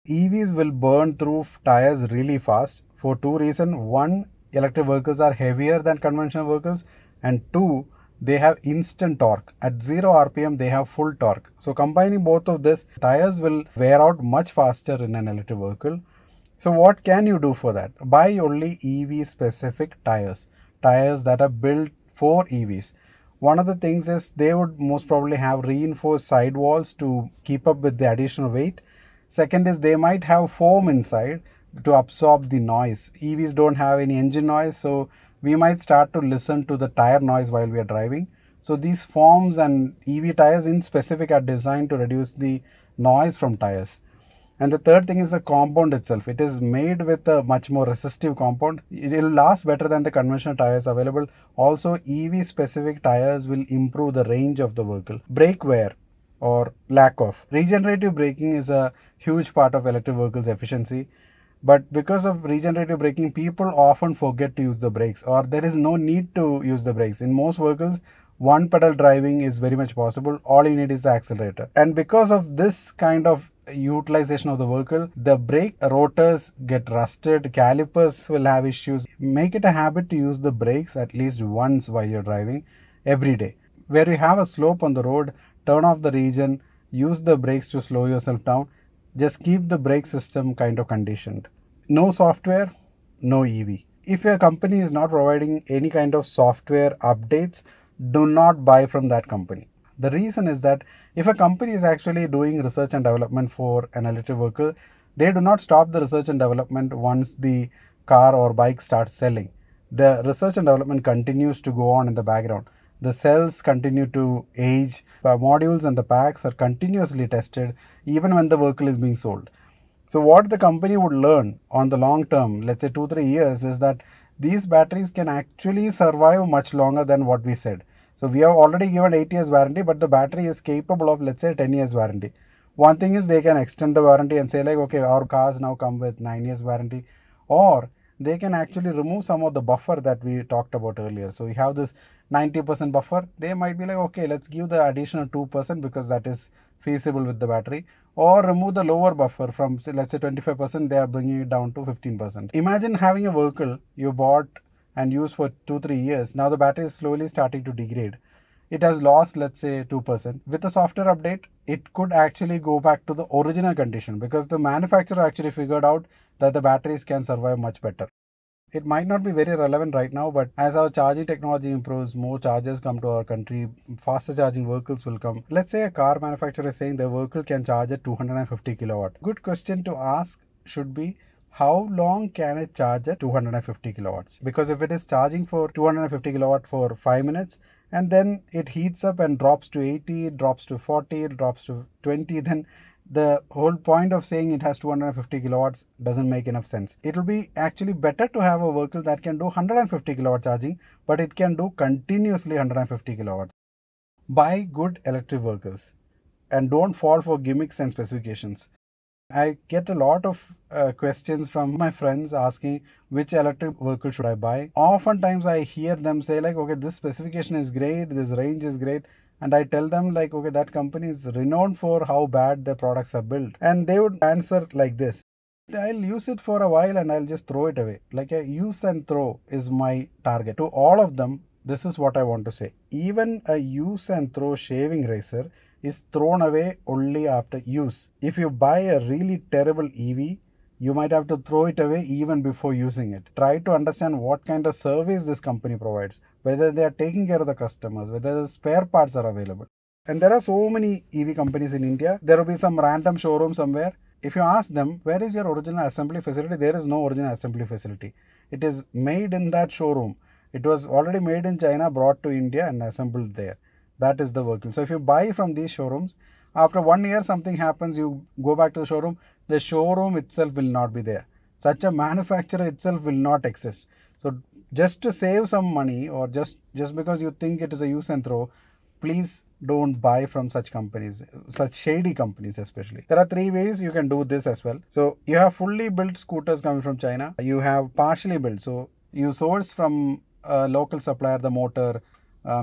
EVs will burn through tires really fast for two reasons. One, electric vehicles are heavier than conventional vehicles, and two, they have instant torque. At 0 RPM, they have full torque. So combining both of this, tires will wear out much faster in an electric vehicle. So what can you do for that? Buy only EV specific tires that are built for EVs. One of the things is they would most probably have reinforced sidewalls to keep up with the additional weight. Second is they might have foam inside to absorb the noise. EVs don't have any engine noise, so we might start to listen to the tire noise while we are driving. So these foams and EV tires in specific are designed to reduce the noise from tires. And the third thing is the compound itself. It is made with a much more resistive compound. It will last better than the conventional tires available. Also, EV specific tires will improve the range of the vehicle. Brake wear or lack of. Regenerative braking is a huge part of electric vehicles efficiency. But because of regenerative braking, people often forget to use the brakes, or there is no need to use the brakes. In most vehicles, one pedal driving is very much possible. All you need is the accelerator. And because of this kind of utilization of the vehicle, the brake rotors get rusted, calipers will have issues. Make it a habit to use the brakes at least once while you're driving every day. Where you have a slope on the road, turn off the regen, use the brakes to slow yourself down. Just keep the brake system kind of conditioned. No software, no EV. If your company is not providing any kind of software updates, do not buy from that company. The reason is that if a company is actually doing research and development for an electric vehicle, they do not stop the research and development once the car or bike starts selling. The research and development continues to go on in the background. The cells continue to age, the modules and the packs are continuously tested even when the vehicle is being sold. So what the company would learn on the long term, let's say 2 3 years, is that these batteries can actually survive much longer than what we said. So we have already given 8 years warranty, but the battery is capable of, let's say, 10 years warranty. One thing is they can extend the warranty and say like, okay, our cars now come with 9 years warranty, or they can actually remove some of the buffer that we talked about earlier. So we have this 90% buffer. They might be like, okay, let's give the additional 2% because that is feasible with the battery, or remove the lower buffer from, say, let's say 25%, they are bringing it down to 15%. Imagine having a vehicle you bought and used for 2 3 years. Now the battery is slowly starting to degrade. It has lost, let's say, 2%. With a software update, it could actually go back to the original condition because the manufacturer actually figured out that the batteries can survive much better. It might not be very relevant right now, but as our charging technology improves, more chargers come to our country, faster charging vehicles will come. Let's say a car manufacturer is saying their vehicle can charge at 250 kilowatt. Good question to ask should be, how long can it charge at 250 kilowatts? Because if it is charging for 250 kilowatt for 5 minutes and then it heats up and drops to 80, it drops to 40, it drops to 20, then the whole point of saying it has 250 kilowatts doesn't make enough sense. It will be actually better to have a vehicle that can do 150 kilowatt charging, but it can do continuously 150 kilowatts. Buy good electric vehicles and don't fall for gimmicks and specifications. I get a lot of questions from my friends asking which electric vehicle should I buy. Oftentimes I hear them say like, okay, this specification is great, this range is great. And I tell them like, okay, that company is renowned for how bad their products are built. And they would answer like this. I'll use it for a while and I'll just throw it away. Like a use and throw is my target. To all of them, this is what I want to say. Even a use and throw shaving razor is thrown away only after use. If you buy a really terrible EV, you might have to throw it away even before using it. Try to understand what kind of service this company provides, whether they are taking care of the customers, whether the spare parts are available. And there are so many EV companies in India. There will be some random showroom somewhere. If you ask them, where is your original assembly facility? There is no original assembly facility. It is made in that showroom. It was already made in China, brought to India and assembled there. That is the vehicle. So if you buy from these showrooms, after 1 year something happens, you go back to the showroom itself will not be there. Such a manufacturer itself will not exist. So just to save some money, or just because you think it is a use and throw, please don't buy from such companies, such shady companies especially. There are three ways you can do this as well. So you have fully built scooters coming from China. You have partially built. So you source from a local supplier the motor,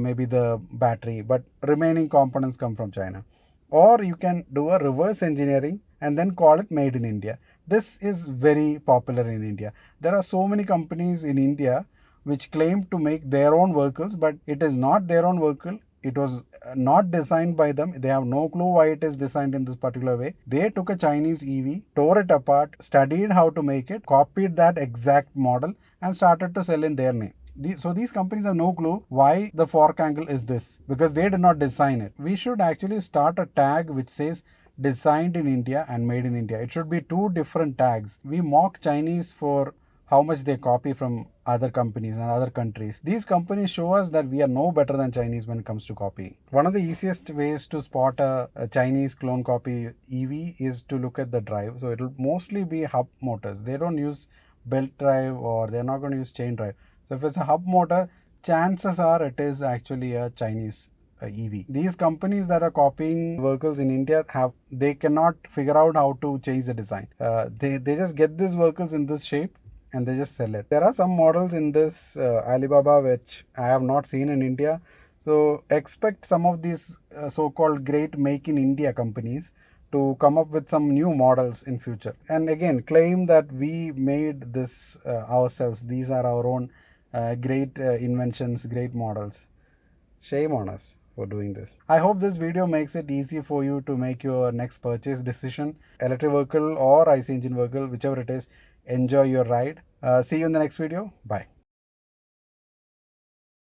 maybe the battery, but remaining components come from China. Or you can do a reverse engineering and then call it made in India. This is very popular in India. There are so many companies in India which claim to make their own vehicles, but it is not their own vehicle. It was not designed by them. They have no clue why it is designed in this particular way. They took a Chinese EV, tore it apart, studied how to make it, copied that exact model, and started to sell in their name. So these companies have no clue why the fork angle is this, because they did not design it. We should actually start a tag which says designed in India and made in India. It should be two different tags. We mock Chinese for how much they copy from other companies and other countries. These companies show us that we are no better than Chinese when it comes to copying. One of the easiest ways to spot a Chinese clone copy EV is to look at the drive. So it will mostly be hub motors. They don't use belt drive, or they're not going to use chain drive. So if it's a hub motor, chances are it is actually a Chinese EV. These companies that are copying vehicles in India they cannot figure out how to change the design. They just get these vehicles in this shape and they just sell it. There are some models in this Alibaba which I have not seen in India. So expect some of these so-called great make in India companies to come up with some new models in future, and again claim that we made this ourselves. These are our own great inventions, great models. Shame on us for doing this. I hope this video makes it easy for you to make your next purchase decision. Electric vehicle or IC engine vehicle, whichever it is, enjoy your ride. See you in the next video. Bye.